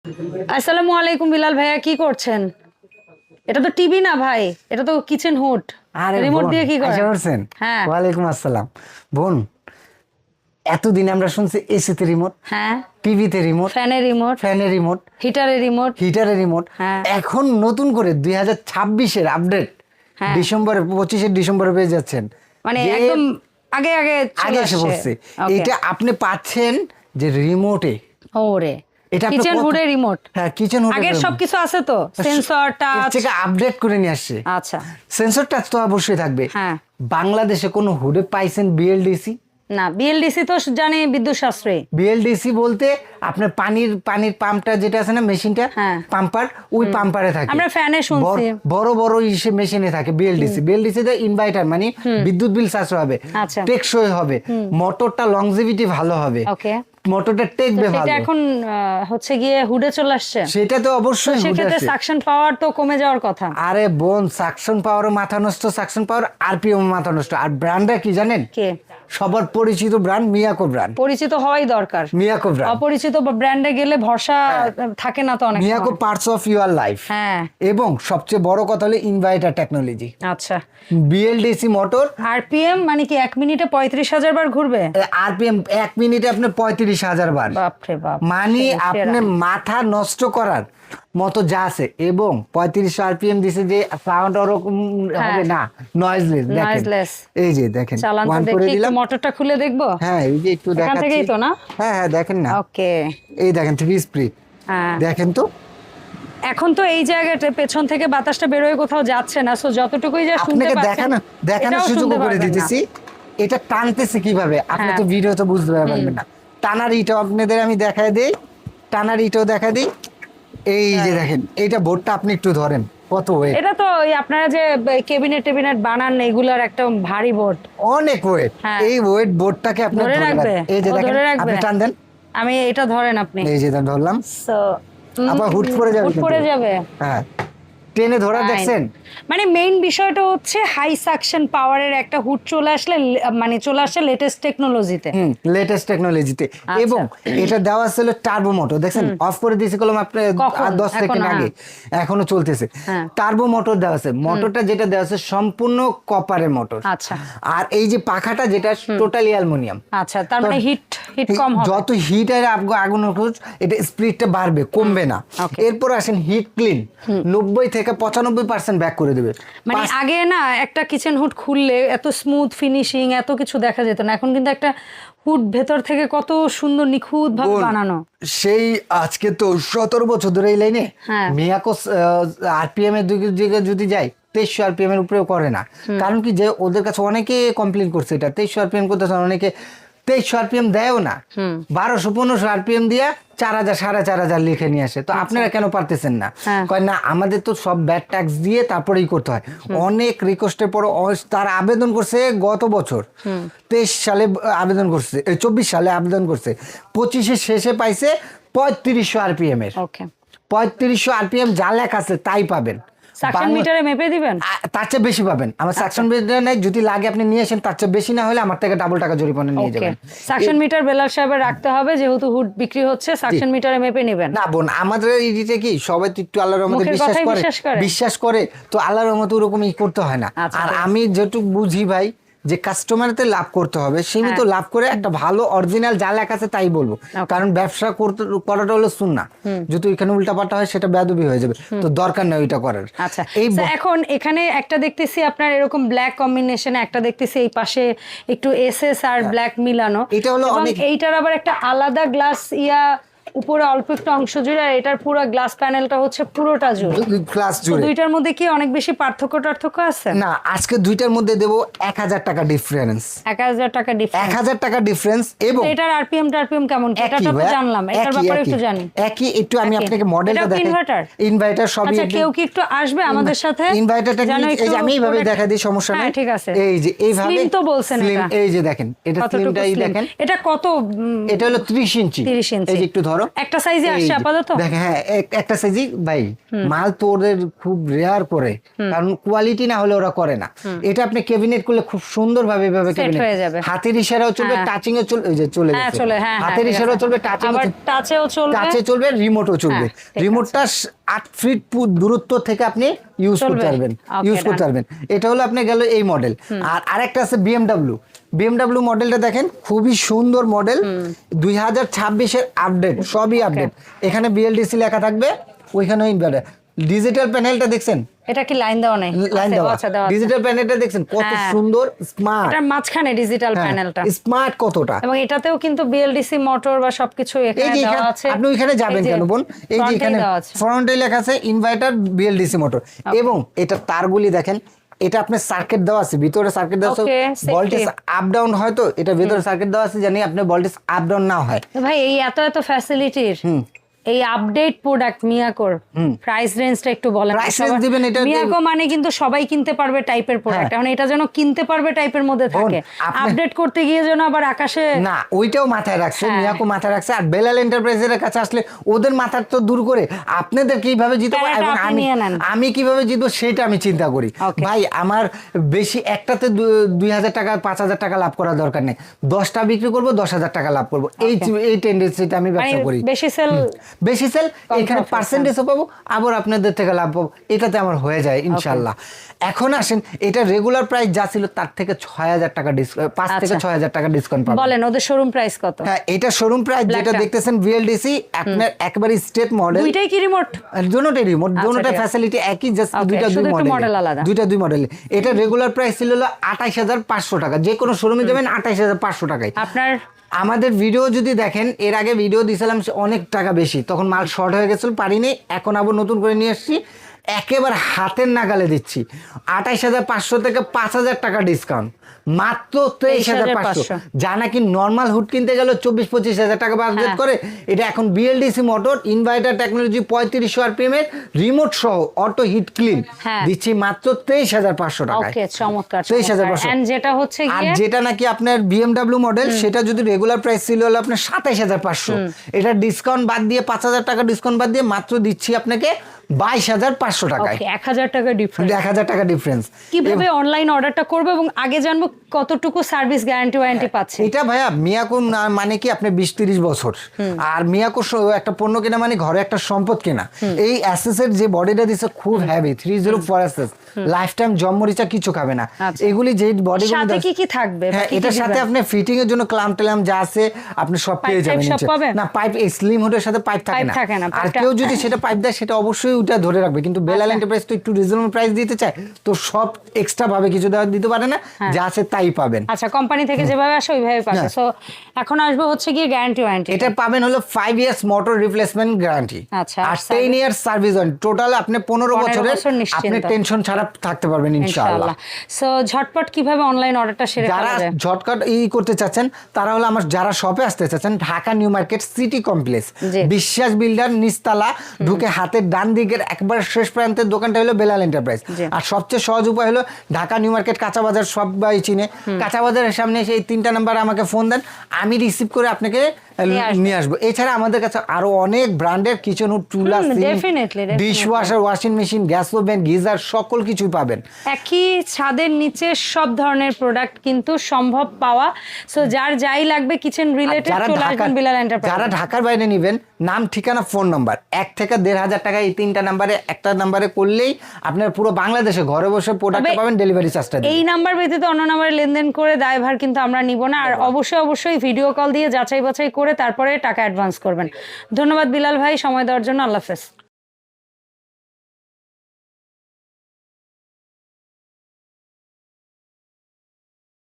আসসালামু আলাইকুম বিলাল ভাইয়া, কি করছেন? এটা তো টিভি না ভাই, এটা তো কিচেন হুড। আরে রিমোট দিয়ে কি করেন? করছেন? হ্যাঁ ওয়ালাইকুম আসসালাম বোন। এতদিন আমরা শুনছি এসিতে রিমোট, হ্যাঁ, টিভিতে রিমোট, ফ্যানের রিমোট, হিটারের রিমোট। হ্যাঁ এখন নতুন করে 2026-এর আপডেট হ্যাঁ, 25 ডিসেম্বরে পেয়ে যাচ্ছেন, মানে যে একদম আগে আগে আগে এসে পড়ছে। Okay. এটা আপনি পাচ্ছেন যে রিমোটে, ওরে এটা আপনার কিচেন হুডে রিমোট। হ্যাঁ কিচেন হুড আগের সবকিছু আছে তো, সেন্সর টাচ। থেকে আপডেট করে নিয়ে আসছে। আচ্ছা সেন্সর টাচ তো অবশ্যই থাকবে। হ্যাঁ, বাংলাদেশে কোনো হুডে পাইছেন বিএলডিসি? না বিএলডিসি তো জানি বিদ্যুৎ সাশ্রয়ী। বিএলডিসি বলতে আপনার পানির পাম্পটা যেটা আছে না, মেশিনটা, হ্যাঁ। পাম্পার, ওই পাম্পারে থাকে। আমরা ফ্যানে শুনছি। বড় বড় মেশিনে থাকে বিএলডিসি তে ইনভার্টার, মানে বিদ্যুৎ বিল সাশ্রয় হবে, আচ্ছা। টেকসই হবে, মোটরটা লংজিভিটি ভালো হবে, ওকে, মোটরটা টেকবে ভালো। সেটা এখন হচ্ছে গিয়ে হুডে চলে আসছে। সেটা তো অবশ্যই সেক্ষেত্রে সাকশন পাওয়ার তো কমে যাওয়ার কথা। আরে বোন, সাকশন পাওয়ারও মাথা নষ্ট, সাকশন পাওয়ার আরপিএম মাথা নষ্ট। আর ব্র্যান্ডটা কি জানেন? কে? সবার পরিচিত ব্র্যান্ড মিয়াকো ব্র্যান্ড। পরিচিত হওয়াই দরকার। মিয়াকো ব্র্যান্ড, অপরিচিত ব্র্যান্ডে গেলে ভরসা থাকে না তো অনেক। Miyako parts of your life. হ্যাঁ, এবং সবচেয়ে বড় কথা হলো ইনভার্টার টেকনোলজি। আচ্ছা। বিএলডিসি মোটর, আরপিএম মানে কি 1 মিনিটে 35,000 বার ঘুরবে? আরপিএম 1 মিনিটে আপনার 35,000 বার। বাপরে বাপ, মানে সেরা। আপনি মাথা নষ্ট করার মতো যা আছে। এবং 3500 আরপিএম দিছে, যে সাউন্ড ওরকম হবে না, নয়েজলেস। দেখেন Noiseless। এই যে দেখেন, চালান তো ওয়ান করে দেখি, একটু দিলাম। মোটরটা খুলে দেখবো। হ্যাঁ এই যে একটু এখান দেখাচ্ছি। থেকেই তো না? হ্যাঁ হ্যাঁ দেখেন না, ওকে। এই দেখেন 3 স্পিড। হ্যাঁ, দেখেন তো, এখন তো এই জায়গাটা পেছন থেকে বাতাসটা বেরোয় কোথাও যাচ্ছে না, সো যতটুকুই যা শুনতে আপনাকে পাচ্ছেন দেখানোর এটাও সুযোগ শুনতে করে পারবেন না। দিতেছি। এটা টানতেছে কিভাবে, আপনি হ্যাঁ। তো ভিডিও তো বুঝতে পারবেন না। টানার ইটাও আপনাদের আমি দেখায় দেই, টানার ইটাও দেখা দিই। এই যে দেখেন, এইটা বোর্ডটা আপনি একটু ধরেন, কত ওয়েট। এটা তো ওই আপনারা যে টেবিনেট বানান, এগুলার একটা ভারী বোর্ড। অনেক ওয়েট। হ্যাঁ। এই ওয়েট বোর্ডটাকে আপনি ধরে রাখবে? এই যে ও দেখেন, ধরে রাখবে? আপনি টান দেন, আমি এটা ধরেন আপনি। এই যে ধরলাম, So, আবার হুট পড়ে যাবে হুট পড়ে কিন্তু। যাবে। হ্যাঁ, টেনে ধরা Fine. দেখছেন। মানে মেইন বিষয়টা হচ্ছে হাই সাকশন পাওয়ারের একটা হুড চলে আসলে, মানে চলে আসছে লেটেস্ট টেকনোলজিতে। লেটেস্ট টেকনোলজিতে। এবং এটা দেওয়া ছিল টার্বো মোটর, দেখছেন অফ করে দিয়েছে কলম আপনি কখন? 10 সেকেন্ড এখনো, আগে, এখনো চলতেছে। হ্যাঁ। টার্বো মোটর দেওয়া আছে, মোটরটা যেটা দেওয়া আছে সম্পূর্ণ কপারের মোটর। আচ্ছা আর এই যে পাখাটা যেটা টোটালি অ্যালুমিনিয়াম। আচ্ছা, তার মানে হিট কম হবে। যত হিট আর আগুন উঠুক, এটা স্পিডটা বাড়বে, কমবে না। Okay. এরপর আসেন হিট ক্লিন, 90 থেকে 95% ব্যাক করে দেবে। মানে আগে না একটা কিচেন হুড খুললে এত স্মুথ ফিনিশিং, এত কিছু দেখা যেত না। এখন কিন্তু একটা হুড ভেতর থেকে কত সুন্দর নিখুঁত ভাবে বানানো। সেই আজকে তো 17 বছর ধরে এই লাইনে। হ্যাঁ। মিয়াকো আরপিএম এর দিকে যদি যাই, 2300 আরপিএম এর উপরেও করে না। কারণ কি, যে ওদের কাছে অনেকে কমপ্লেন করছে, এটা 2300 আরপিএম করতেছে, অনেকে 2300 আরপিএম দেয়ও না, 1200-1500 আরপিএম দিয়া 4000 4500 লিখে নিয়ে আসে। তো আপনারা কেন পারতেছেন না? হ্যাঁ। কয় না, আমাদের তো সব ব্যাড ট্যাক্স দিয়ে তারপরেই করতে হয়। অনেক রিকোয়েস্টের পর তারা আবেদন করছে গত বছর, 23 সালে আবেদন করছে, 24 সালে আবেদন করছে, 25-এর শেষে পাইছে 3500 আরপিএম এর। ওকে, 3500 আরপিএম যা লেখা আছে তাই পাবেন। সাকশন মিটারে মেপে দিবেন? তার চেয়ে বেশি পাবেন। আমার সাকশন মিটার নাই, যদি লাগে আপনি নিয়ে আসেন, তার চেয়ে বেশি না হলে আমার থেকে ডাবল টাকা জরিমানা নিয়ে ওকে, যাবেন। সাকশন মিটার বেলাল সাহেবের রাখতে হবে, যেহেতু হুড বিক্রি হচ্ছে, সাকশন মিটারে মেপে নেবেন। না বোন, আমাদের এইদিকে কি সবাই তো একটু আল্লাহর রহমতে মুখের কথাই বিশ্বাস করে, তো আল্লাহর রহমতে ওরকম করতে হয় না। আচ্ছা, আর ঠিক আছে। আমি যেটুকু বুঝি ভাই, যে কাস্টমারতে লাভ করতে হবে, সীমিত লাভ করে একটা ভালো অরিজিনাল যা লেখা আছে তাই বলবো। কারণ ব্যবসা করাটা হলো সুন্নাহ, যদি ওইখানে উল্টাপাল্টা হয় সেটা বেয়াদবি হয়ে যাবে, তো দরকার নেই ওইটা করার। আচ্ছা, এখন এখানে একটা দেখতেছি আপনার এরকম ব্ল্যাক কম্বিনেশনে, একটা দেখতেছি এই পাশে একটু এসএস আর ব্ল্যাক মিলানো। এটা হলো এবং অনেক, এইটার আবার একটা আলাদা গ্লাস উপরে অল্প একটু অংশ জুড়ে, আর এটার পুরো গ্লাস প্যানেলটা হচ্ছে পুরোটা জুড়ে। ক্লাস তো জুড়ে দুইটার মধ্যে কি অনেক বেশি পার্থক্য আছে? না, আজকে দুইটার মধ্যে দেবো 1000 টাকা ডিফারেন্স। 1000 টাকা ডিফারেন্স? 1000 টাকা ডিফারেন্স। এবং এটার আরপিএম কেমন? এটা তো জানলাম, এটার ব্যাপারে একটু জানি। একই, একটু আমি আপনাকে মডেলটা দেখাই। ইনভার্টার সবই। আচ্ছা, কেউ কি একটু আসবে আমাদের সাথে? ইনভার্টারটা এই যে আমি এইভাবে দেখা দিই, সমস্যা নাই। ঠিক আছে। এই যে এইভাবে স্লিম তো বলছেন এটা। এই যে দেখেন, এটা স্লিমটাই দেখেন। এটা কত? এটা হলো 30 ইঞ্চি। 30 ইঞ্চি। এই যে একটু ধরো, পারো। একটা সাইজে আসছে আপাতত দেখেন হ্যাঁ একটা সাইজই ভাই, মাল তো ওদের খুব রেয়ার করে, কারণ কোয়ালিটি না হলে ওরা করে না। এটা আপনি ক্যাবিনেট করলে খুব সুন্দর ভাবে এভাবে সেট হয়ে যাবে, হাতের ইশারাও চলবে, টাচিং এও চলবে, এই যে চলে গেছে, হাতের ইশারাও চলবে, টাচেও চলবে, টাচে চলবে, রিমোটও চলবে। রিমোটটা 8 ফিট দূরত্ব থেকে আপনি ইউজ করতে পারবেন, এটা হলো আপনি গেল এই মডেল। আর আরেকটা আছে বিএমডব্লিউ মডেলটা দেখেন, খুবই সুন্দর মডেল, 2026 এর আপডেট, সবই আপডেট। এখানে বিএলডিসি লেখা থাকবে, ওইখানেও ইনভার্টার। ডিজিটাল প্যানেলটা দেখছেন, এটা কি লাইন দেওয়া নাই? লাইন দেওয়া। ডিজিটাল প্যানেলটা দেখছেন কত সুন্দর, স্মার্ট। এটার মাঝখানে ডিজিটাল প্যানেলটা স্মার্ট কতটা, এবং এটাতেও কিন্তু বিএলডিসি মোটর বা সবকিছু এখানে দেওয়া আছে। আপনি ওইখানে যাবেন কেন বোন, এই যে এখানে ফ্রন্টে লেখা আছে ইনভার্টার বিএলডিসি মোটর, এবং এটা তারগুলি দেখেন, এটা আপনার সার্কিট দেওয়া আছে, ভিতরে সার্কিট দেওয়া আছে, ভোল্টেজ আপ ডাউন হয়, তো এটা ভিতরে সার্কিট দেওয়া আছে জানি আপনার ভোল্টেজ আপ ডাউন না হয়। ভাই এই এত ফ্যাসিলিটির এই আপডেট প্রোডাক্ট মিয়াকোর প্রাইস রেঞ্জটা একটু বলেন। প্রাইস রেঞ্জ দিবেন, এটা মিয়াকো মানে কিন্তু সবাই কিনতে পারবে টাইপের প্রোডাক্ট, এখন এটা যেন কিনতে পারবে টাইপের মধ্যে থাকে, আপডেট করতে গিয়ে যেন আবার আকাশে না, ওইটাও মাথায় রাখছে, মিয়াকো মাথায় রাখছে। আর বেলাল এন্টারপ্রাইজের কাছে আসলে ওদের মাথার তো দূর করে আপনাদের কিভাবে জিতবো এবং আমি কিভাবে জিতবো সেটা আমি চিন্তা করি। ভাই আমার বেশি একটাতে 2000 টাকা 5000 টাকা লাভ করার দরকার নেই, 10টা বিক্রি করবো 10,000 টাকা লাভ করবো, এই টেন্ডেন্সিতে আমি ব্যবসা করি। বেশি সেল এখানে পার্সেন্টেজও পাবো, আবার আপনাদের থেকে লাভ পাবো, এটাতে আমার হয়ে যায় ইনশাল্লাহ। এখন আসেন, এটা রেগুলার প্রাইস যা ছিল তার থেকে 6000 টাকা ডিসকাউন্ট, 5 থেকে 6000 টাকা ডিসকাউন্ট পাবেন। বলেন ওদের শোরুম প্রাইস কত? হ্যাঁ এটা শোরুম প্রাইস যেটা দেখতেছেন বিএলডিসি, আপনার একবারে স্টেট মডেল, দুইটাই কি রিমোট? দুটোটাই রিমোট, দুটোটাই ফ্যাসিলিটি একই, জাস্ট দুইটা দুই মডেল। এটা রেগুলার প্রাইস ছিল 28500 টাকা, যে কোনো শোরুমে যাবেন 28500 টাকায়। আপনার আমাদের ভিডিও যদি দেখেন, এর আগে ভিডিও দিয়েছিলাম অনেক টাকা বেশি, তখন মাল শর্ট হয়ে গেছিল, পারিনি, এখন আবার নতুন করে নিয়ে এসেছি, একেবারে হাতের নাগালে দিচ্ছি, 28500 থেকে 5000 টাকা ডিসকাউন্ট, মাত্র 23500। যা নাকি নর্মাল হুড কিনতে গেলে 24-25 হাজার টাকা বাজেট করে, এটা এখন BLDC motor inverter technology 3500 RPM এর রিমোট সহ অটো হিট ক্লিন দিচ্ছি মাত্র 23500 টাকায়। ওকে চমৎকার, 23500। এন্ড যেটা হচ্ছে আর যেটা নাকি আপনার বিএমডব্লিউ মডেল, সেটা যদি রেগুলার প্রাইস ছিল হলো আপনার 27500, এটা ডিসকাউন্ট বাদ দিয়ে 5000 টাকা ডিসকাউন্ট বাদ দিয়ে মাত্র দিচ্ছি আপনাকে 22500 টাকায়। 1000 টাকা ডিফারেন্স, 1000 টাকা ডিফারেন্স। কিভাবে অনলাইন অর্ডারটা করবে এবং আগে জানবো কতটুকু সার্ভিস গ্যারান্টি ওয়ারেন্টি পাচ্ছে? এটা ভাইয়া মিয়াকো মানে কি আপনি 20-30 বছর, আর মিয়াকো একটা পণ্য কেনা মানে ঘরে একটা সম্পদ কেনা। এই অ্যাসেস এর যে বডিটা দিছে খুব হেভি, 304 অ্যাসেস, লাইফ টাইম জম মরিচা কিছু খাবে না। এগুলি যে বডিগুলো সাথে কি থাকবে? হ্যাঁ এটার সাথে আপনি ফিটিং এর জন্য ক্লাম টেলাম যা আছে আপনি সব পেয়ে যাবেন। না পাইপ, এই স্লিম হুডের সাথে পাইপ থাকে না, আর কেউ যদি সেটা পাইপ দেয় সেটা অবশ্যই ওটা ধরে রাখবে, কিন্তু বেলাল এন্টারপ্রাইজ তো একটু রিজনেবল প্রাইস দিতে চায়, তো সব এক্সট্রা ভাবে কিছু দিতে পারে না, যা আছে তাই পাবেন। আচ্ছা, কোম্পানি থেকে যেভাবে আসে ওইভাবে পাবে। সো এখন আসবে হচ্ছে কি গ্যারান্টি ওয়ারেন্টি, এটা পাবেন হলো 5 ইয়ার্স মোটর রিপ্লেসমেন্ট গ্যারান্টি, আচ্ছা, আর 10 ইয়ার্স সার্ভিস ওয়ারেন্টি, টোটাল আপনি 15 বছরের আপনি টেনশন ছাড়া থাকতে পারবেন ইনশাআল্লাহ। সো ঝটপট কিভাবে অনলাইন অর্ডারটা সেরে ফেলা যায়? যারা ঝটপট করতে চাচ্ছেন তারা হলো আমার, যারা শপে আসতে চাচ্ছেন, Dhaka new market city complex, বিশ্বাস বিল্ডার নিচতলা ঢুকে হাতের ডান দিকের একবার শেষ প্রান্তের দোকানটা হলো বেলাল এন্টারপ্রাইজ। আর সবচেয়ে সহজ উপায় হলো ঢাকা নিউ মার্কেট কাঁচা বাজার, সবাই চিনে, কাঁচা বাজারের সামনে এসে এই 3টা নাম্বার আমাকে ফোন দেন, আমি রিসিভ করে আপনাকে নিয়ে আসবো। এছাড়া আমাদের কাছে আরো অনেক ব্র্যান্ডের কিচেন হুড, চুলা, dishwasher, washing machine, gas oven, geyser সকল কিছুই পাবেন একই ছাদের নিচে। সব ধরনের প্রোডাক্ট কিন্তু সম্ভব পাওয়া। সো যার যাই লাগবে কিচেন রিলেটেড চলে আসবেন বেলাল এন্টারপ্রাইজ। যারা ঢাকার বাইরে নেবেন, নাম, ঠিকানা, ফোন নাম্বার, 1 থেকে 1500 টাকা এই 3টা নাম্বারে, একটা নাম্বারে করলেই আপনার পুরো বাংলাদেশে ঘরে বসে প্রোডাক্ট পাবেন, ডেলিভারি চার্জটা দিবেন। এই নাম্বার ব্যতীত অন্য নাম্বারে লেনদেন করে দায়ভার কিন্তু আমরা নিব না। আর অবশ্যই ভিডিও কল দিয়ে যাচাই বাছাই করে তারপরে টাকা অ্যাডভান্স করবেন। ধন্যবাদ বিলাল ভাই সময় দেওয়ার জন্য। আল্লাহ হাফেজ।